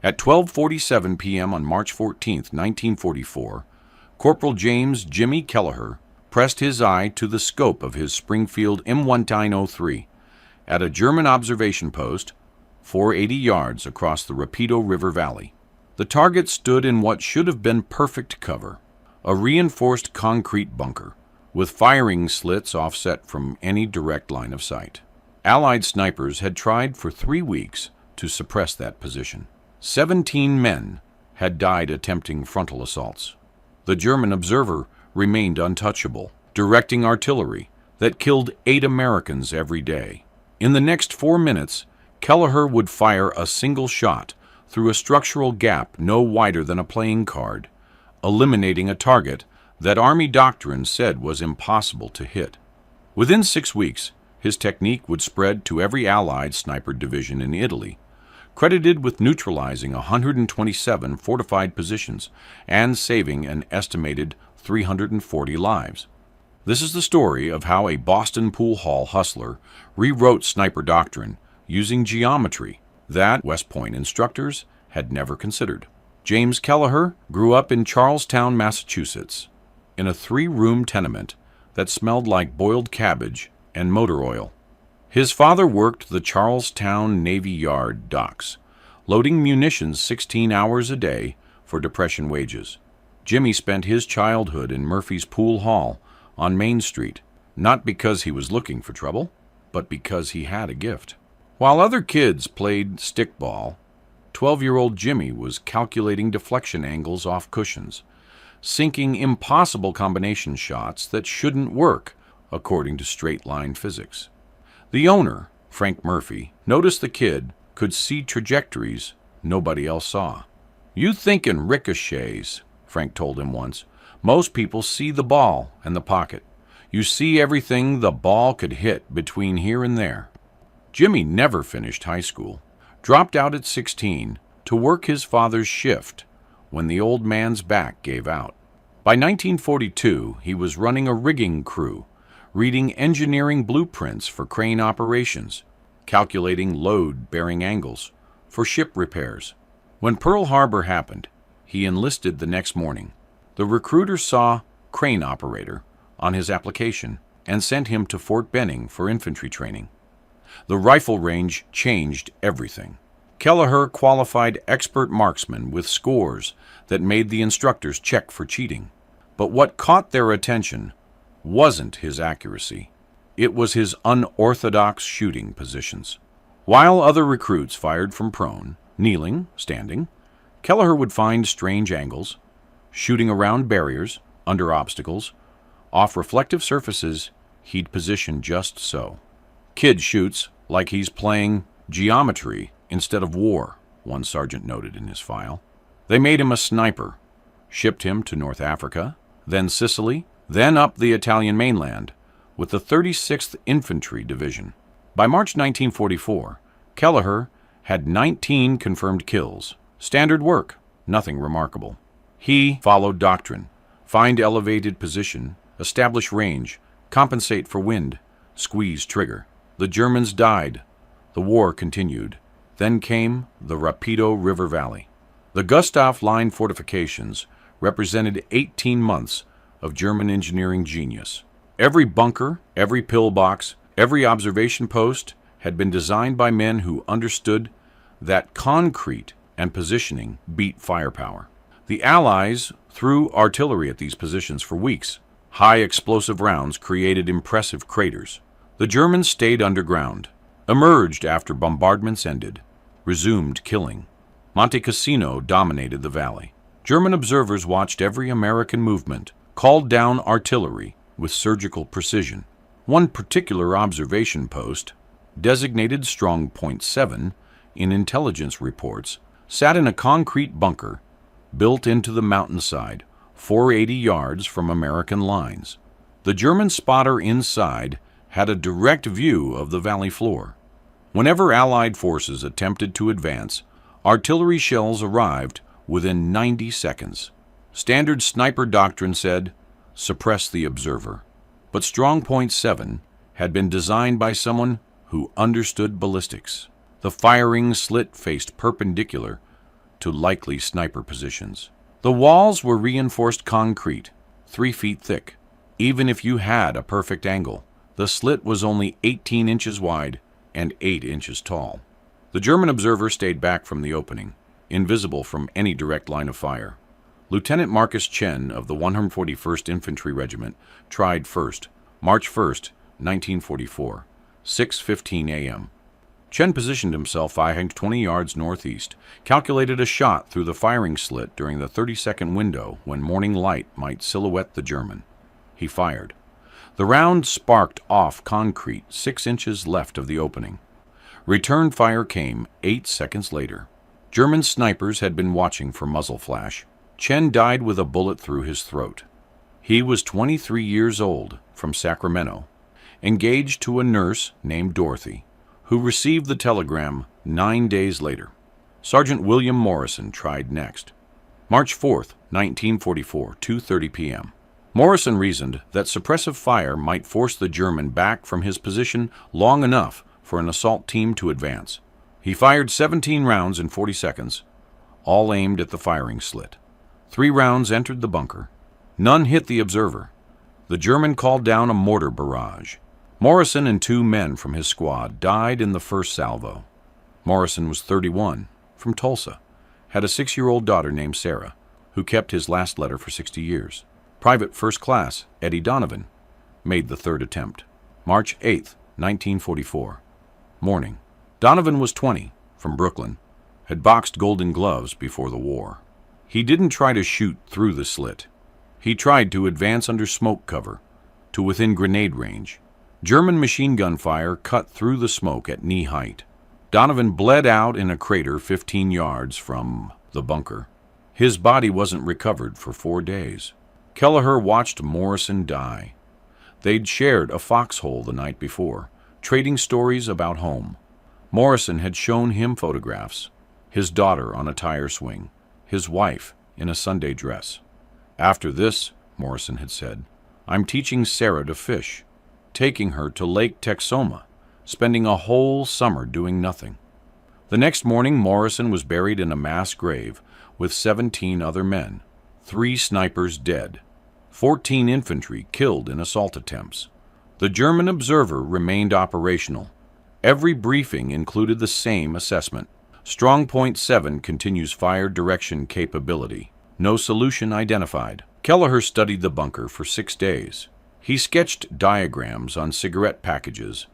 At 12:47 p.m. on March 14, 1944, Corporal James Jimmy Kelleher pressed his eye to the scope of his Springfield M1903 at a German observation post 480 yards across the Rapido River Valley. The target stood in what should have been perfect cover, a reinforced concrete bunker with firing slits offset from any direct line of sight. Allied snipers had tried for 3 weeks to suppress that position. 17 men had died attempting frontal assaults. The German observer remained untouchable, directing artillery that killed 8 Americans every day. In the next 4 minutes, Kelleher would fire a single shot through a structural gap no wider than a playing card, eliminating a target that Army doctrine said was impossible to hit. Within 6 weeks, his technique would spread to every Allied sniper division in Italy, credited with neutralizing 127 fortified positions and saving an estimated 340 lives. This is the story of how a Boston pool hall hustler rewrote sniper doctrine using geometry that West Point instructors had never considered. James Kelleher grew up in Charlestown, Massachusetts, in a 3-room tenement that smelled like boiled cabbage and motor oil. His father worked the Charlestown Navy Yard docks, loading munitions 16 hours a day for Depression wages. Jimmy spent his childhood in Murphy's Pool Hall on Main Street, not because he was looking for trouble, but because he had a gift. While other kids played stickball, 12-year-old Jimmy was calculating deflection angles off cushions, sinking impossible combination shots that shouldn't work according to straight-line physics. The owner, Frank Murphy, noticed the kid could see trajectories nobody else saw. "You think in ricochets," Frank told him once. "Most people see the ball and the pocket. You see everything the ball could hit between here and there." Jimmy never finished high school, dropped out at 16 to work his father's shift when the old man's back gave out. By 1942, he was running a rigging crew, reading engineering blueprints for crane operations, calculating load-bearing angles for ship repairs. When Pearl Harbor happened, he enlisted the next morning. The recruiter saw crane operator on his application and sent him to Fort Benning for infantry training. The rifle range changed everything. Kelleher qualified expert marksman with scores that made the instructors check for cheating. But what caught their attention wasn't his accuracy. It was his unorthodox shooting positions. While other recruits fired from prone, kneeling, standing, Kelleher would find strange angles, shooting around barriers, under obstacles, off reflective surfaces. He'd position just so. "Kid shoots like he's playing geometry instead of war," one sergeant noted in his file. They made him a sniper, shipped him to North Africa, then Sicily, then up the Italian mainland with the 36th Infantry Division. By March 1944, Kelleher had 19 confirmed kills. Standard work, nothing remarkable. He followed doctrine: find elevated position, establish range, compensate for wind, squeeze trigger. The Germans died. The war continued. Then came the Rapido River Valley. The Gustav Line fortifications represented 18 months of German engineering genius. Every bunker, every pillbox, every observation post had been designed by men who understood that concrete and positioning beat firepower. The Allies threw artillery at these positions for weeks. High explosive rounds created impressive craters. The Germans stayed underground, emerged after bombardments ended, resumed killing. Monte Cassino dominated the valley. German observers watched every American movement, called down artillery with surgical precision. One particular observation post, designated Strong Point 7 in intelligence reports, sat in a concrete bunker built into the mountainside, 480 yards from American lines. The German spotter inside had a direct view of the valley floor. Whenever Allied forces attempted to advance, artillery shells arrived within 90 seconds. Standard sniper doctrine said, suppress the observer. But Strong Point 7 had been designed by someone who understood ballistics. The firing slit faced perpendicular to likely sniper positions. The walls were reinforced concrete, 3 feet thick. Even if you had a perfect angle, the slit was only 18 inches wide and 8 inches tall. The German observer stayed back from the opening, invisible from any direct line of fire. Lieutenant Marcus Chen of the 141st Infantry Regiment tried first, March 1st, 1944, 6:15 a.m. Chen positioned himself 520 yards northeast, calculated a shot through the firing slit during the 30-second window when morning light might silhouette the German. He fired. The round sparked off concrete 6 inches left of the opening. Return fire came 8 seconds later. German snipers had been watching for muzzle flash. Chen died with a bullet through his throat. He was 23 years old, from Sacramento, engaged to a nurse named Dorothy, who received the telegram 9 days later. Sergeant William Morrison tried next. March 4th, 1944, 2:30 p.m. Morrison reasoned that suppressive fire might force the German back from his position long enough for an assault team to advance. He fired 17 rounds in 40 seconds, all aimed at the firing slit. 3 rounds entered the bunker. None hit the observer. The German called down a mortar barrage. Morrison and 2 men from his squad died in the first salvo. Morrison was 31, from Tulsa, had a 6-year-old daughter named Sarah, who kept his last letter for 60 years. Private First Class Eddie Donovan made the 3rd attempt. March 8, 1944. Morning. Donovan was 20, from Brooklyn, had boxed Golden Gloves before the war. He didn't try to shoot through the slit. He tried to advance under smoke cover, to within grenade range. German machine gun fire cut through the smoke at knee height. Donovan bled out in a crater 15 yards from the bunker. His body wasn't recovered for 4 days. Kelleher watched Morrison die. They'd shared a foxhole the night before, trading stories about home. Morrison had shown him photographs, his daughter on a tire swing, his wife in a Sunday dress. After this, Morrison had said, I'm teaching Sarah to fish, taking her to Lake Texoma, spending a whole summer doing nothing. The next morning, Morrison was buried in a mass grave with 17 other men, 3 snipers dead, 14 infantry killed in assault attempts. The German observer remained operational. Every briefing included the same assessment. Strong Point 7 continues fire direction capability. No solution identified. Kelleher studied the bunker for 6 days. He sketched diagrams on cigarette packages,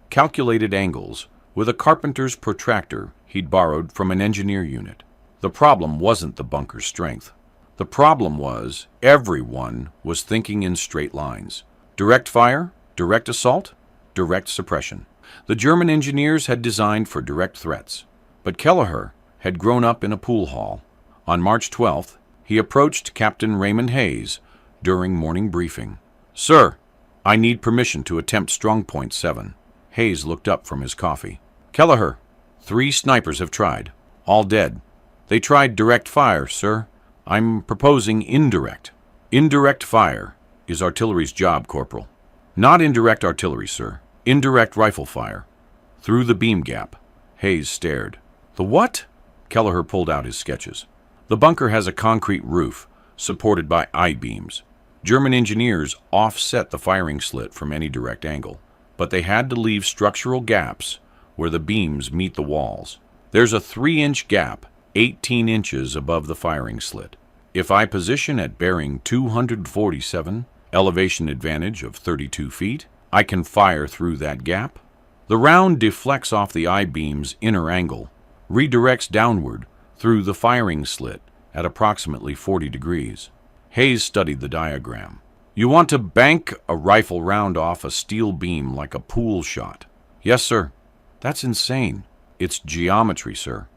calculated angles with a carpenter's protractor he'd borrowed from an engineer unit. The problem wasn't the bunker's strength. The problem was everyone was thinking in straight lines. Direct fire, direct assault, direct suppression. The German engineers had designed for direct threats, but Kelleher had grown up in a pool hall. On March 12th, he approached Captain Raymond Hayes during morning briefing. Sir, I need permission to attempt Strong Point 7. Hayes looked up from his coffee. Kelleher, 3 snipers have tried, all dead. They tried direct fire, sir. I'm proposing indirect. Indirect fire is artillery's job, Corporal. Not indirect artillery, sir. Indirect rifle fire. Through the beam gap. Hayes stared. The what? Kelleher pulled out his sketches. The bunker has a concrete roof, supported by I-beams. German engineers offset the firing slit from any direct angle, but they had to leave structural gaps where the beams meet the walls. There's a 3-inch gap, 18 inches above the firing slit. If I position at bearing 247, elevation advantage of 32 feet, I can fire through that gap. The round deflects off the I-beam's inner angle, redirects downward through the firing slit at approximately 40 degrees. Hayes studied the diagram. You want to bank a rifle round off a steel beam like a pool shot? Yes, sir. That's insane. It's geometry, sir.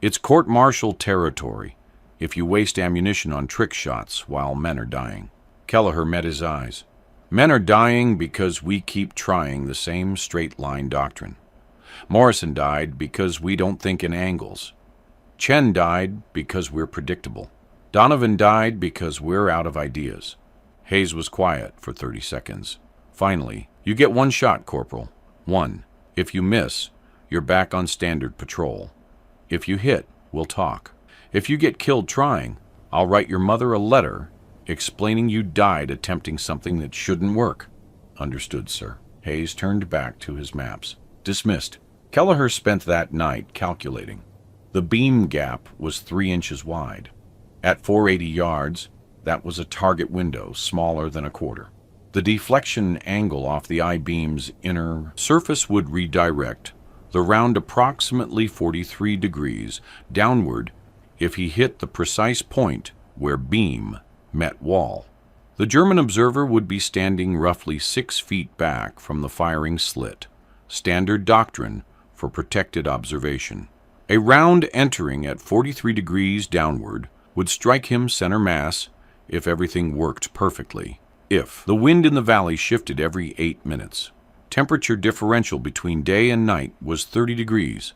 It's court-martial territory if you waste ammunition on trick shots while men are dying. Kelleher met his eyes. Men are dying because we keep trying the same straight-line doctrine. Morrison died because we don't think in angles. Chen died because we're predictable. Donovan died because we're out of ideas. Hayes was quiet for 30 seconds. Finally, you get 1 shot, Corporal. 1. If you miss, you're back on standard patrol. If you hit, we'll talk. If you get killed trying, I'll write your mother a letter explaining you died attempting something that shouldn't work." "Understood, sir." Hayes turned back to his maps. Dismissed. Kelleher spent that night calculating. The beam gap was 3 inches wide. At 480 yards, that was a target window smaller than a quarter. The deflection angle off the I-beam's inner surface would redirect the round approximately 43 degrees downward if he hit the precise point where beam met wall. The German observer would be standing roughly 6 feet back from the firing slit, standard doctrine for protected observation. A round entering at 43 degrees downward would strike him center mass if everything worked perfectly. If the wind in the valley shifted every 8 minutes, temperature differential between day and night was 30 degrees,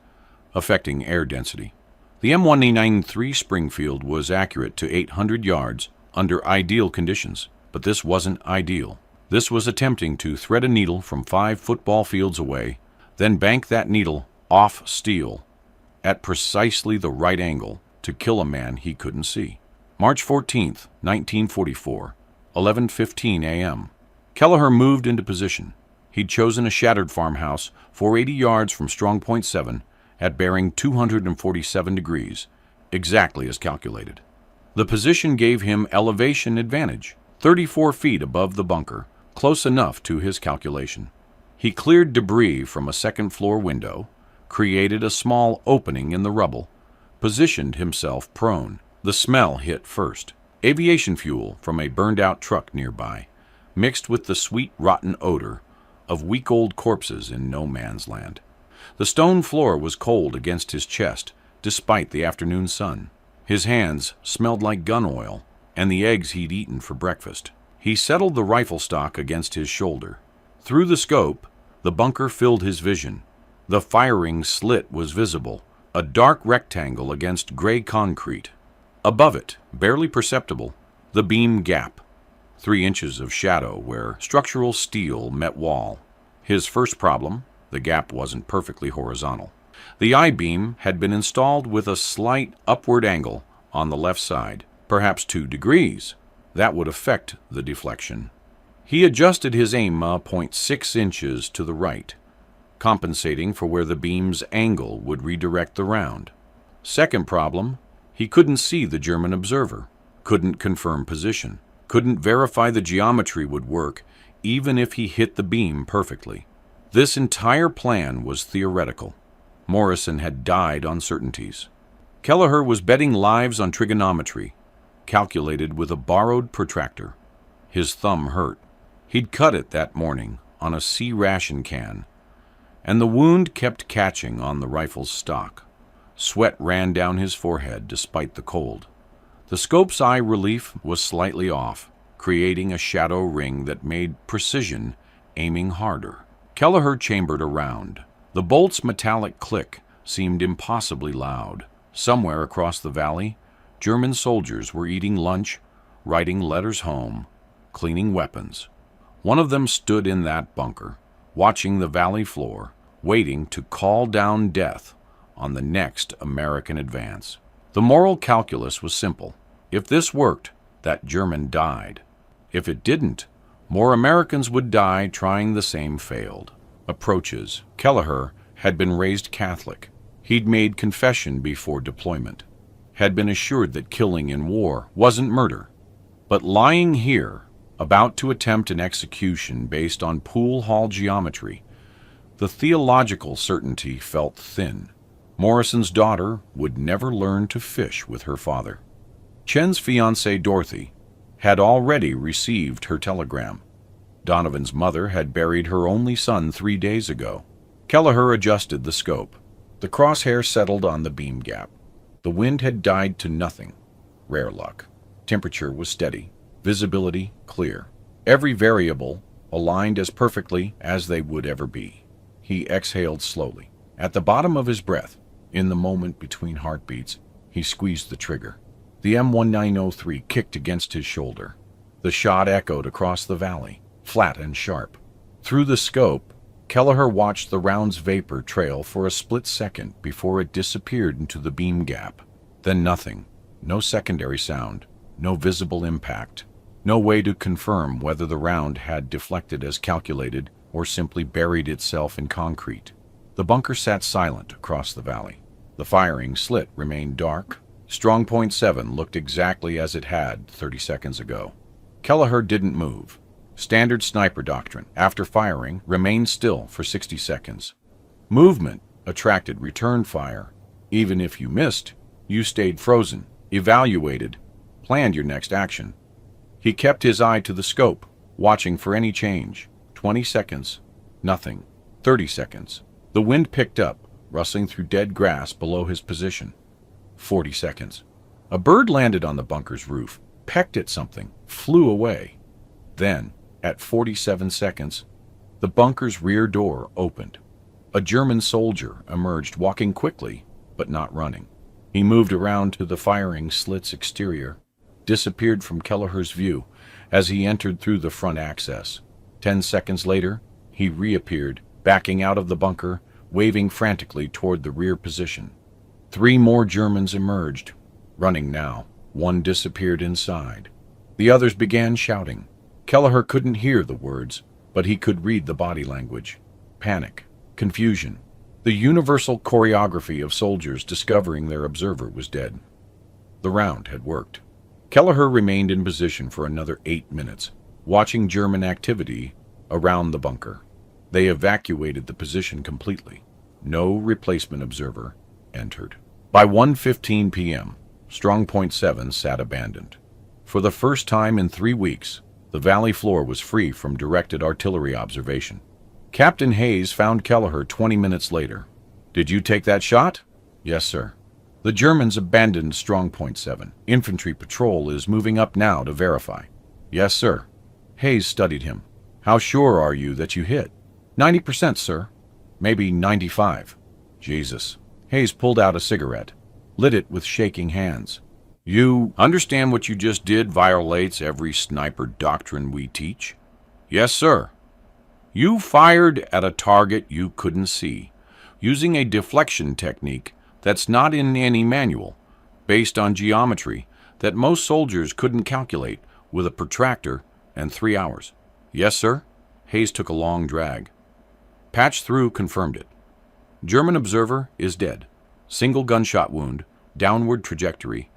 affecting air density. The M193 Springfield was accurate to 800 yards under ideal conditions, but this wasn't ideal. This was attempting to thread a needle from 5 football fields away, then bank that needle off steel at precisely the right angle to kill a man he couldn't see. March 14th, 1944, 11:15 a.m. Kelleher moved into position. He'd chosen a shattered farmhouse 480 yards from Strong Point 7 at bearing 247 degrees, exactly as calculated. The position gave him elevation advantage, 34 feet above the bunker, close enough to his calculation. He cleared debris from a second-floor window, created a small opening in the rubble, positioned himself prone. The smell hit first. Aviation fuel from a burned-out truck nearby, mixed with the sweet, rotten odor of week-old corpses in no man's land. The stone floor was cold against his chest, despite the afternoon sun. His hands smelled like gun oil and the eggs he'd eaten for breakfast. He settled the rifle stock against his shoulder. Through the scope, the bunker filled his vision. The firing slit was visible, a dark rectangle against gray concrete. Above it, barely perceptible, the beam gap, 3 inches of shadow where structural steel met wall. His first problem, the gap wasn't perfectly horizontal. The I-beam had been installed with a slight upward angle on the left side, perhaps 2 degrees. That would affect the deflection. He adjusted his aim 0.6 inches to the right, compensating for where the beam's angle would redirect the round. Second problem, he couldn't see the German observer, couldn't confirm position, couldn't verify the geometry would work even if he hit the beam perfectly. This entire plan was theoretical. Morrison had died on certainties. Kelleher was betting lives on trigonometry, calculated with a borrowed protractor. His thumb hurt. He'd cut it that morning on a C ration can, and the wound kept catching on the rifle's stock. Sweat ran down his forehead despite the cold. The scope's eye relief was slightly off, creating a shadow ring that made precision aiming harder. Kelleher chambered around. The bolt's metallic click seemed impossibly loud. Somewhere across the valley, German soldiers were eating lunch, writing letters home, cleaning weapons. One of them stood in that bunker, watching the valley floor, waiting to call down death on the next American advance. The moral calculus was simple. If this worked, that German died. If it didn't, more Americans would die trying the same failed approaches. Kelleher had been raised Catholic. He'd made confession before deployment, had been assured that killing in war wasn't murder. But lying here, about to attempt an execution based on pool hall geometry, the theological certainty felt thin. Morrison's daughter would never learn to fish with her father. Chen's fiancée, Dorothy, had already received her telegram. Donovan's mother had buried her only son 3 days ago. Kelleher adjusted the scope. The crosshair settled on the beam gap. The wind had died to nothing. Rare luck. Temperature was steady. Visibility clear. Every variable aligned as perfectly as they would ever be. He exhaled slowly. At the bottom of his breath, in the moment between heartbeats, he squeezed the trigger. The M1903 kicked against his shoulder. The shot echoed across the valley, flat and sharp. Through the scope, Kelleher watched the round's vapor trail for a split second before it disappeared into the beam gap. Then nothing. No secondary sound. No visible impact. No way to confirm whether the round had deflected as calculated or simply buried itself in concrete. The bunker sat silent across the valley. The firing slit remained dark. Strong Point 7 looked exactly as it had 30 seconds ago. Kelleher didn't move. Standard sniper doctrine, after firing, remain still for 60 seconds. Movement attracted return fire. Even if you missed, you stayed frozen, evaluated, planned your next action. He kept his eye to the scope, watching for any change. 20 seconds. Nothing. 30 seconds. The wind picked up, rustling through dead grass below his position. 40 seconds. A bird landed on the bunker's roof, pecked at something, flew away. Then, at 47 seconds, the bunker's rear door opened. A German soldier emerged, walking quickly, but not running. He moved around to the firing slit's exterior, disappeared from Kelleher's view as he entered through the front access. 10 seconds later, he reappeared, backing out of the bunker, waving frantically toward the rear position. 3 more Germans emerged, running now. 1 disappeared inside. The others began shouting. Kelleher couldn't hear the words, but he could read the body language. Panic, confusion. The universal choreography of soldiers discovering their observer was dead. The round had worked. Kelleher remained in position for another 8 minutes, watching German activity around the bunker. They evacuated the position completely. No replacement observer entered. By 1:15 p.m., Strong Point 7 sat abandoned. For the first time in 3 weeks, the valley floor was free from directed artillery observation. Captain Hayes found Kelleher 20 minutes later. "Did you take that shot?" "Yes, sir." "The Germans abandoned Strong Point 7. Infantry patrol is moving up now to verify." "Yes, sir." Hayes studied him. "How sure are you that you hit?" 90%, sir." "Maybe 95. Jesus. Hayes pulled out a cigarette, lit it with shaking hands. "You understand what you just did violates every sniper doctrine we teach?" "Yes, sir." "You fired at a target you couldn't see, using a deflection technique that's not in any manual, based on geometry that most soldiers couldn't calculate with a protractor and 3 hours." "Yes, sir." Hayes took a long drag. Patch through confirmed it. German observer is dead. Single gunshot wound, downward trajectory,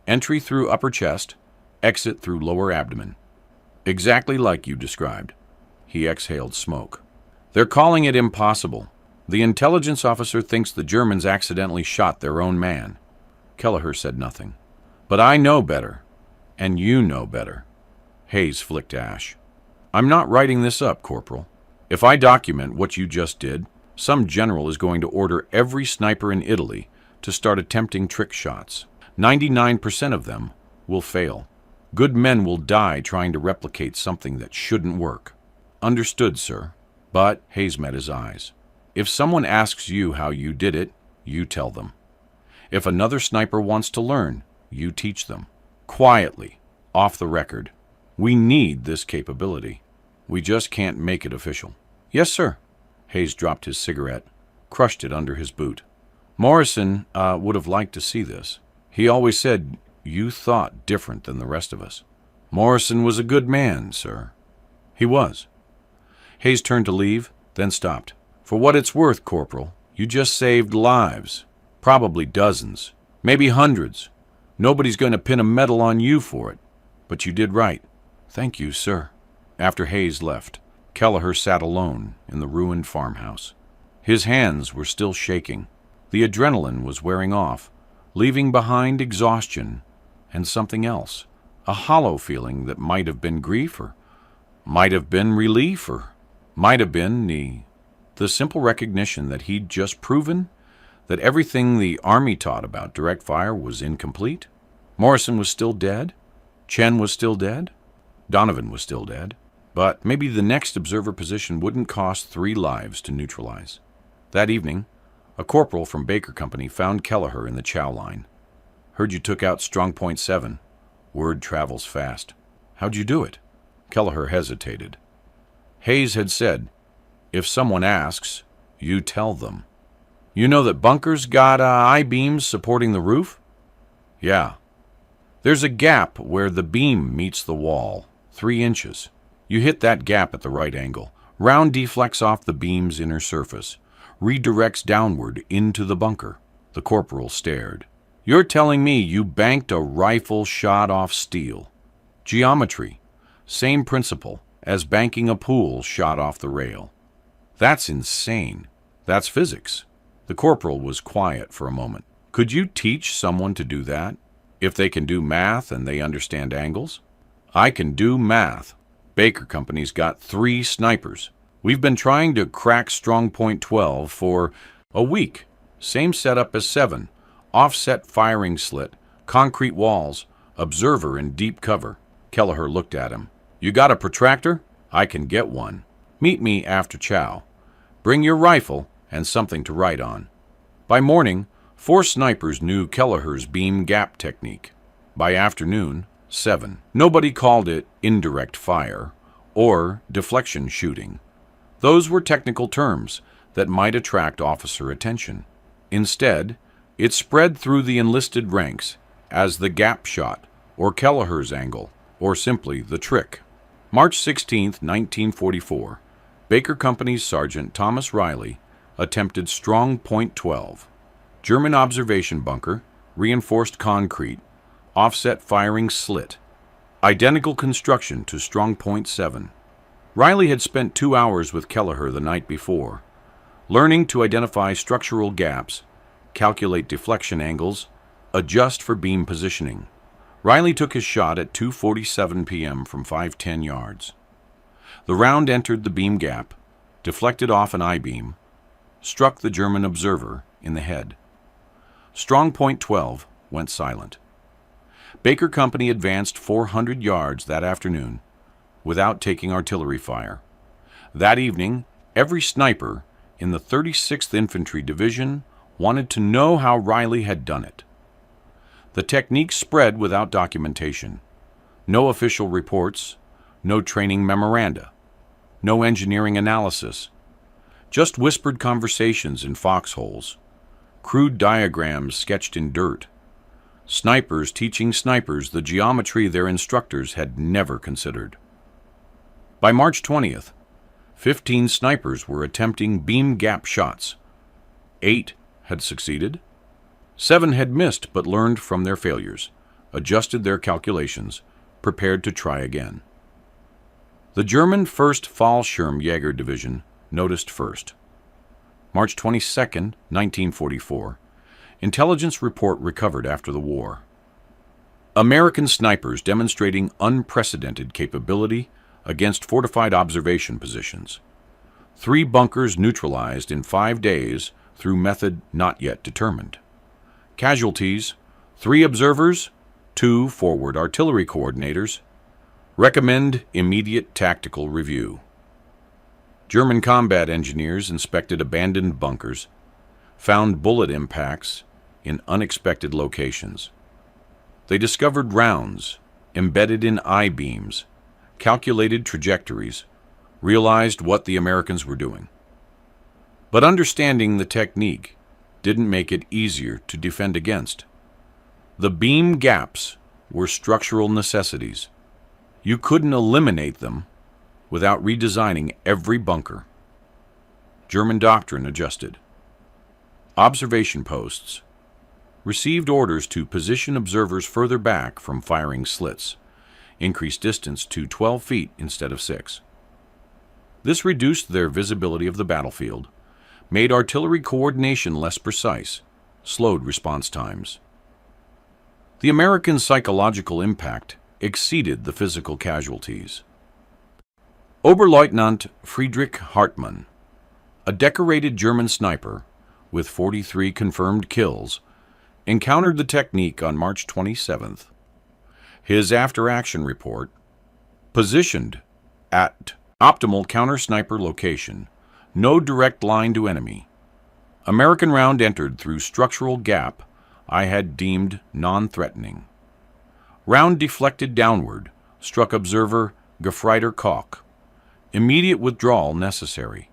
entry through upper chest, exit through lower abdomen. Exactly like you described. He exhaled smoke. "They're calling it impossible. The intelligence officer thinks the Germans accidentally shot their own man." Kelleher said nothing. "But I know better, and you know better." Hayes flicked ash. "I'm not writing this up, Corporal. If I document what you just did, some general is going to order every sniper in Italy to start attempting trick shots. 99% of them will fail. Good men will die trying to replicate something that shouldn't work." "Understood, sir." But Hayes met his eyes. "If someone asks you how you did it, you tell them. If another sniper wants to learn, you teach them. Quietly, off the record. We need this capability. We just can't make it official." "Yes, sir." Hayes dropped his cigarette, crushed it under his boot. "Morrison would have liked to see this. He always said you thought different than the rest of us." "Morrison was a good man, sir." "He was." Hayes turned to leave, then stopped. "For what it's worth, Corporal, you just saved lives. Probably dozens, maybe hundreds. Nobody's going to pin a medal on you for it. But you did right." "Thank you, sir." After Hayes left, Kelleher sat alone in the ruined farmhouse. His hands were still shaking. The adrenaline was wearing off, leaving behind exhaustion and something else, a hollow feeling that might have been grief or might have been relief or might have been the simple recognition that he'd just proven that everything the Army taught about direct fire was incomplete. Morrison was still dead. Chen was still dead. Donovan was still dead. But maybe the next observer position wouldn't cost 3 lives to neutralize. That evening, a corporal from Baker Company found Kelleher in the chow line. "Heard you took out Strong Point 7. Word travels fast." "How'd you do it?" Kelleher hesitated. Hayes had said, "If someone asks, you tell them." "You know that bunkers got I-beams supporting the roof?" Yeah. There's a gap where the beam meets the wall, 3 inches. You hit that gap at the right angle. Round deflects off the beam's inner surface, redirects downward into the bunker. The corporal stared. You're telling me you banked a rifle shot off steel? Geometry. Same principle as banking a pool shot off the rail. That's insane. That's physics. The corporal was quiet for a moment. Could you teach someone to do that? If they can do math and they understand angles? I can do math. Baker Company's got 3 snipers. We've been trying to crack Strong Point 12 for a week. Same setup as 7. Offset firing slit, concrete walls, observer in deep cover. Kelleher looked at him. You got a protractor? I can get one. Meet me after chow. Bring your rifle and something to write on. By morning, 4 snipers knew Kelleher's beam gap technique. By afternoon, 7. Nobody called it indirect fire or deflection shooting. Those were technical terms that might attract officer attention. Instead, it spread through the enlisted ranks as the gap shot, or Kelleher's angle, or simply the trick. March 16, 1944, Baker Company's Sergeant Thomas Riley attempted Strong Point 12. German observation bunker, reinforced concrete, offset firing slit. Identical construction to Strong Point 7. Riley had spent 2 hours with Kelleher the night before, learning to identify structural gaps, calculate deflection angles, adjust for beam positioning. Riley took his shot at 2:47 p.m. from 510 yards. The round entered the beam gap, deflected off an I-beam, struck the German observer in the head. Strong Point 12 went silent. Baker Company advanced 400 yards that afternoon without taking artillery fire. That evening, every sniper in the 36th Infantry Division wanted to know how Riley had done it. The technique spread without documentation. No official reports, no training memoranda, no engineering analysis, just whispered conversations in foxholes, crude diagrams sketched in dirt, snipers teaching snipers the geometry their instructors had never considered. By March 20th, 15 snipers were attempting beam gap shots. 8 had succeeded. 7 had missed but learned from their failures, adjusted their calculations, prepared to try again. The German 1st Fallschirmjäger Division noticed first. March 22, 1944. Intelligence report recovered after the war. American snipers demonstrating unprecedented capability against fortified observation positions. 3 bunkers neutralized in 5 days through method not yet determined. Casualties: 3 observers, 2 forward artillery coordinators. Recommend immediate tactical review. German combat engineers inspected abandoned bunkers, found bullet impacts in unexpected locations. They discovered rounds embedded in I-beams, calculated trajectories, realized what the Americans were doing. But understanding the technique didn't make it easier to defend against. The beam gaps were structural necessities. You couldn't eliminate them without redesigning every bunker. German doctrine adjusted. Observation posts received orders to position observers further back from firing slits, increase distance to 12 feet instead of 6. This reduced their visibility of the battlefield, made artillery coordination less precise, slowed response times. The American psychological impact exceeded the physical casualties. Oberleutnant Friedrich Hartmann, a decorated German sniper with 43 confirmed kills, encountered the technique on March 27th. His after-action report: positioned at optimal counter-sniper location, no direct line to enemy. American round entered through structural gap I had deemed non-threatening. Round deflected downward, struck observer Gefreiter Koch. Immediate withdrawal necessary.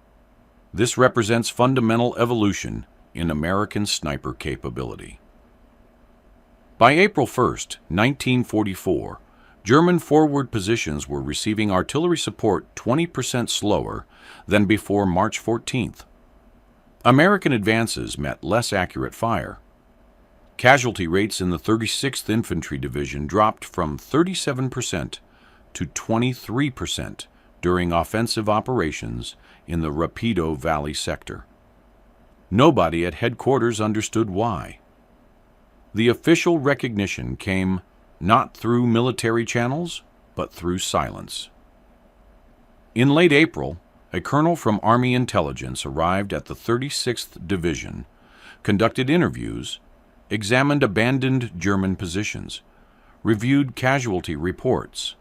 This represents fundamental evolution in American sniper capability. By April 1st, 1944, German forward positions were receiving artillery support 20% slower than before March 14th. American advances met less accurate fire. Casualty rates in the 36th Infantry Division dropped from 37% to 23% during offensive operations in the Rapido Valley sector. Nobody at headquarters understood why. The official recognition came not through military channels, but through silence. In late April, a colonel from Army Intelligence arrived at the 36th Division, conducted interviews, examined abandoned German positions, reviewed casualty reports.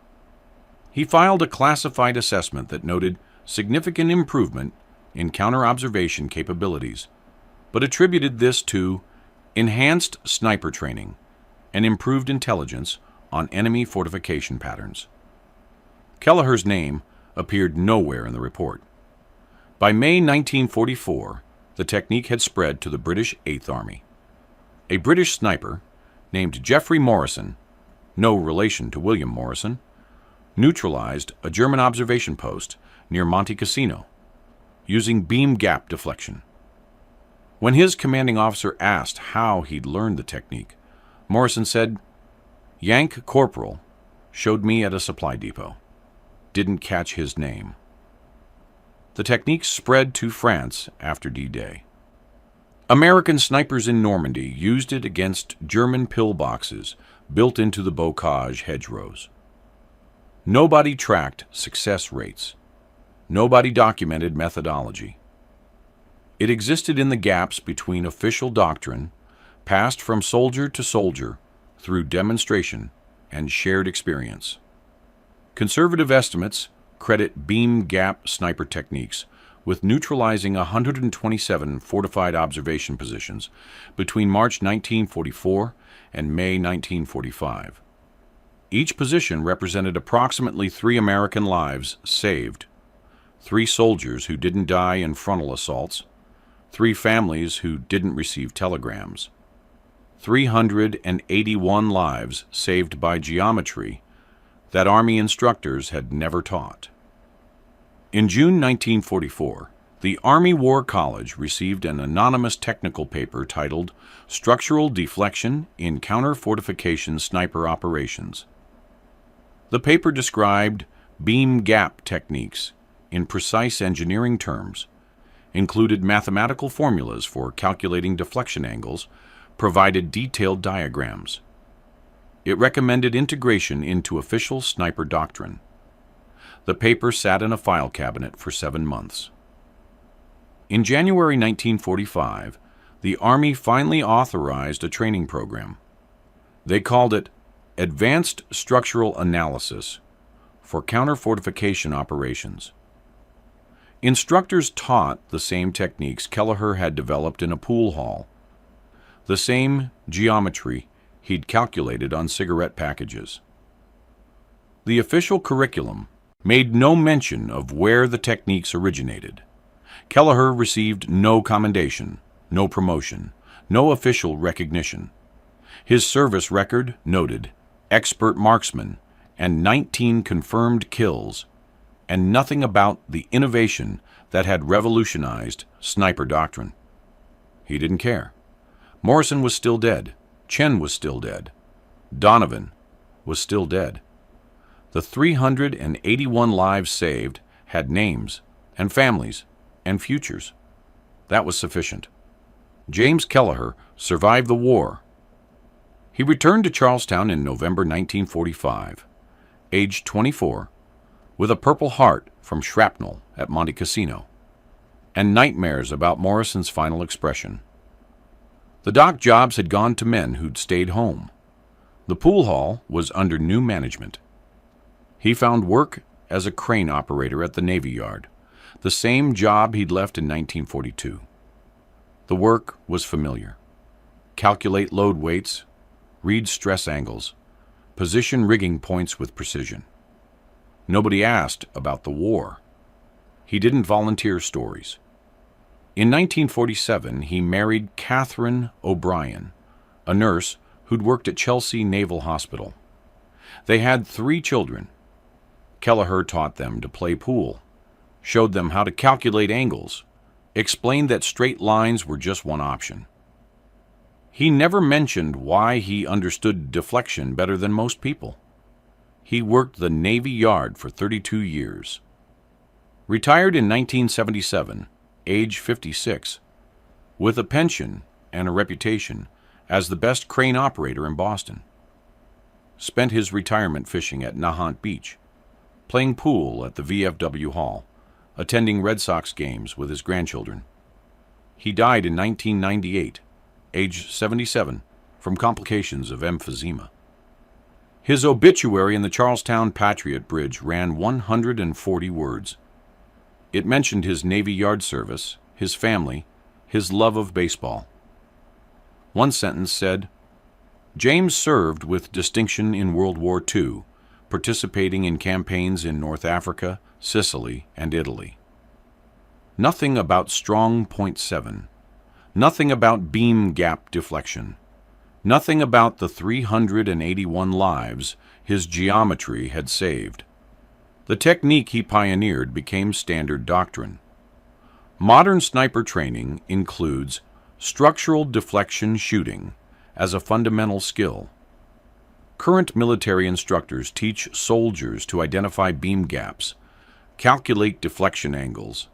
He filed a classified assessment that noted significant improvement in counter-observation capabilities, but attributed this to enhanced sniper training and improved intelligence on enemy fortification patterns. Kelleher's name appeared nowhere in the report. By May 1944, the technique had spread to the British Eighth Army. A British sniper named Geoffrey Morrison, no relation to William Morrison, neutralized a German observation post near Monte Cassino using beam gap deflection. When his commanding officer asked how he'd learned the technique, Morrison said, "Yank Corporal showed me at a supply depot. Didn't catch his name." The technique spread to France after D-Day. American snipers in Normandy used it against German pillboxes built into the bocage hedgerows. Nobody tracked success rates. Nobody documented methodology. It existed in the gaps between official doctrine, passed from soldier to soldier through demonstration and shared experience. Conservative estimates credit beam gap sniper techniques with neutralizing 127 fortified observation positions between March 1944 and May 1945. Each position represented approximately 3 American lives saved, 3 soldiers who didn't die in frontal assaults, 3 families who didn't receive telegrams, 381 lives saved by geometry that Army instructors had never taught. In June 1944, the Army War College received an anonymous technical paper titled Structural Deflection in Counter-Fortification Sniper Operations. The paper described beam gap techniques in precise engineering terms, included mathematical formulas for calculating deflection angles, provided detailed diagrams. It recommended integration into official sniper doctrine. The paper sat in a file cabinet for 7 months. In January 1945, the Army finally authorized a training program. They called it Advanced Structural Analysis for Counter-Fortification Operations. Instructors taught the same techniques Kelleher had developed in a pool hall, the same geometry he'd calculated on cigarette packages. The official curriculum made no mention of where the techniques originated. Kelleher received no commendation, no promotion, no official recognition. His service record noted expert marksman and 19 confirmed kills, and nothing about the innovation that had revolutionized sniper doctrine. He didn't care. Morrison was still dead. Chen was still dead. Donovan was still dead. The 381 lives saved had names and families and futures. That was sufficient. James Kelleher survived the war. He returned to Charlestown in November 1945, aged 24, with a Purple Heart from shrapnel at Monte Cassino, and nightmares about Morrison's final expression. The dock jobs had gone to men who'd stayed home. The pool hall was under new management. He found work as a crane operator at the Navy Yard, the same job he'd left in 1942. The work was familiar. Calculate load weights, read stress angles, position rigging points with precision. Nobody asked about the war. He didn't volunteer stories. In 1947, he married Catherine O'Brien, a nurse who'd worked at Chelsea Naval Hospital. They had 3 children. Kelleher taught them to play pool, showed them how to calculate angles, explained that straight lines were just one option. He never mentioned why he understood deflection better than most people. He worked the Navy Yard for 32 years. Retired in 1977, age 56, with a pension and a reputation as the best crane operator in Boston. Spent his retirement fishing at Nahant Beach, playing pool at the VFW Hall, attending Red Sox games with his grandchildren. He died in 1998, age 77, from complications of emphysema. His obituary in the Charlestown Patriot Bridge ran 140 words. It mentioned his Navy Yard service, his family, his love of baseball. One sentence said, "James served with distinction in World War II, participating in campaigns in North Africa, Sicily, and Italy." Nothing about strong .7, nothing about beam gap deflection, nothing about the 381 lives his geometry had saved. The technique he pioneered became standard doctrine. Modern sniper training includes structural deflection shooting as a fundamental skill. Current military instructors teach soldiers to identify beam gaps, calculate deflection angles,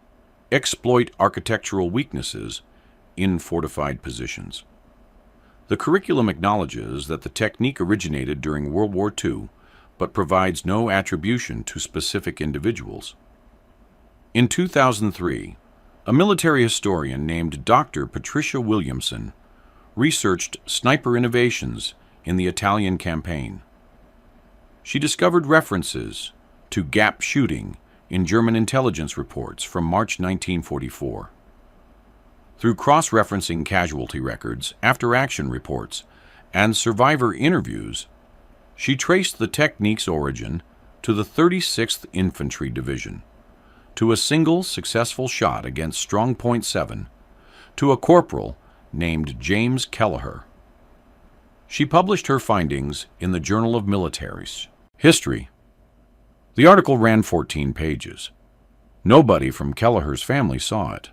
exploit architectural weaknesses in fortified positions. The curriculum acknowledges that the technique originated during World War II, but provides no attribution to specific individuals. In 2003, a military historian named Dr. Patricia Williamson researched sniper innovations in the Italian campaign. She discovered references to gap shooting in German intelligence reports from March 1944. Through cross-referencing casualty records, after-action reports, and survivor interviews, she traced the technique's origin to the 36th Infantry Division, to a single successful shot against strong .7, to a corporal named James Kelleher. She published her findings in the Journal of Military History. The article ran 14 pages. Nobody from Kelleher's family saw it.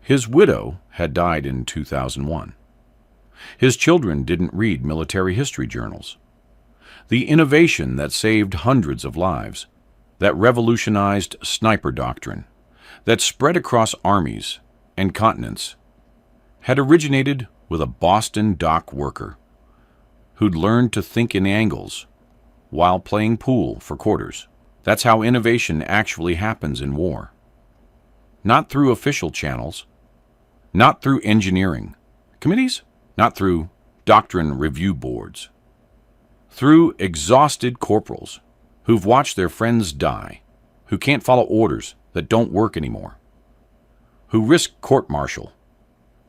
His widow had died in 2001. His children didn't read military history journals. The innovation that saved hundreds of lives, that revolutionized sniper doctrine, that spread across armies and continents, had originated with a Boston dock worker who'd learned to think in angles while playing pool for quarters. That's how innovation actually happens in war. Not through official channels, not through engineering committees, not through doctrine review boards. Through exhausted corporals who've watched their friends die, who can't follow orders that don't work anymore, who risk court-martial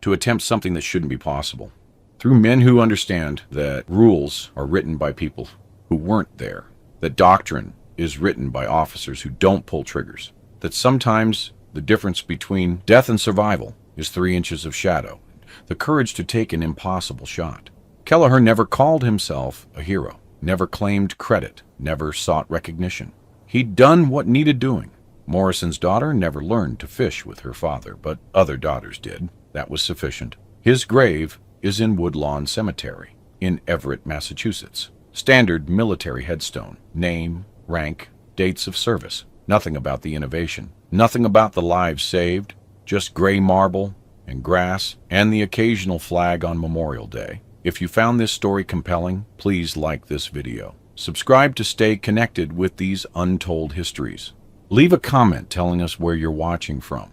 to attempt something that shouldn't be possible. Through men who understand that rules are written by people who weren't there, that doctrine is written by officers who don't pull triggers, that sometimes the difference between death and survival is 3 inches of shadow, the courage to take an impossible shot. Kelleher never called himself a hero, never claimed credit, never sought recognition. He'd done what needed doing. Morrison's daughter never learned to fish with her father, but other daughters did. That was sufficient. His grave is in Woodlawn Cemetery in Everett, Massachusetts. Standard military headstone, name, rank, dates of service. Nothing about the innovation. Nothing about the lives saved. Just gray marble and grass and the occasional flag on Memorial Day. If you found this story compelling, please like this video. Subscribe to stay connected with these untold histories. Leave a comment telling us where you're watching from.